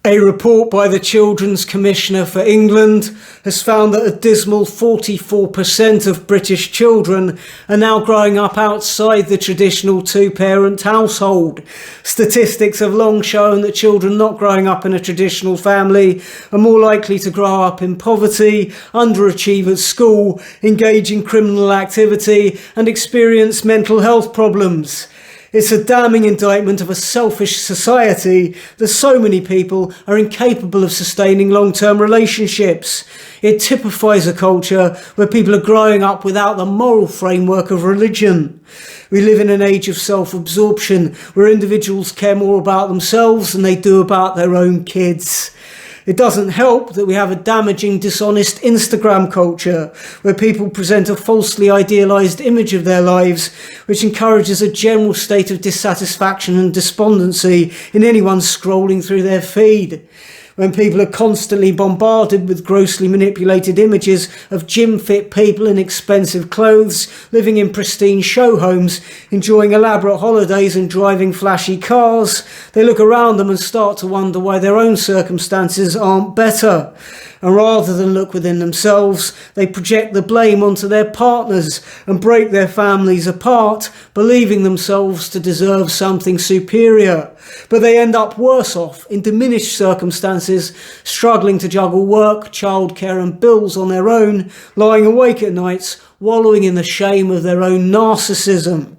A report by the Children's Commissioner for England has found that a dismal 44% of British children are now growing up outside the traditional two-parent household. Statistics have long shown that children not growing up in a traditional family are more likely to grow up in poverty, underachieve at school, engage in criminal activity, and experience mental health problems. It's a damning indictment of a selfish society that so many people are incapable of sustaining long-term relationships. It typifies a culture where people are growing up without the moral framework of religion. We live in an age of self-absorption where individuals care more about themselves than they do about their own kids. It doesn't help that we have a damaging, dishonest Instagram culture where people present a falsely idealised image of their lives, which encourages a general state of dissatisfaction and despondency in anyone scrolling through their feed. When people are constantly bombarded with grossly manipulated images of gym-fit people in expensive clothes, living in pristine show homes, enjoying elaborate holidays and driving flashy cars, they look around them and start to wonder why their own circumstances aren't better. And rather than look within themselves, they project the blame onto their partners and break their families apart, believing themselves to deserve something superior. But they end up worse off in diminished circumstances, struggling to juggle work, childcare and bills on their own, lying awake at nights, wallowing in the shame of their own narcissism.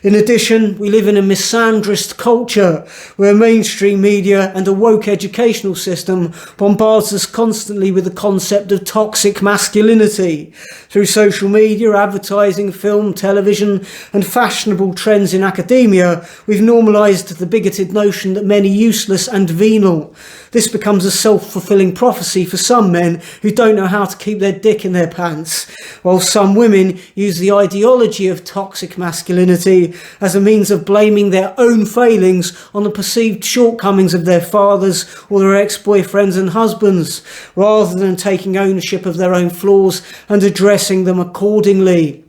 In addition, we live in a misandrist culture where mainstream media and a woke educational system bombards us constantly with the concept of toxic masculinity. Through social media, advertising, film, television and fashionable trends in academia, we've normalised the bigoted notion that men are useless and venal. This becomes a self-fulfilling prophecy for some men who don't know how to keep their dick in their pants, while some women use the ideology of toxic masculinity as a means of blaming their own failings on the perceived shortcomings of their fathers or their ex-boyfriends and husbands, rather than taking ownership of their own flaws and addressing them accordingly.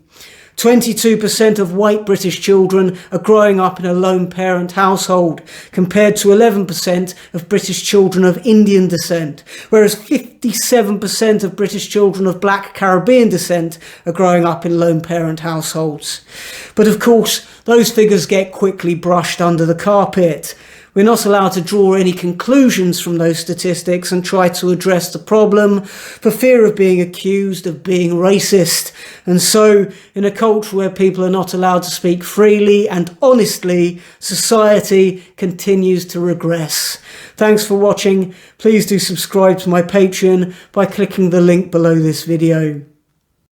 22% of white British children are growing up in a lone parent household, compared to 11% of British children of Indian descent, whereas 57% of British children of Black Caribbean descent are growing up in lone parent households. But of course, those figures get quickly brushed under the carpet. We're not allowed to draw any conclusions from those statistics and try to address the problem for fear of being accused of being racist. And so, in a culture where people are not allowed to speak freely and honestly, society continues to regress. Thanks for watching. Please do subscribe to my Patreon by clicking the link below this video.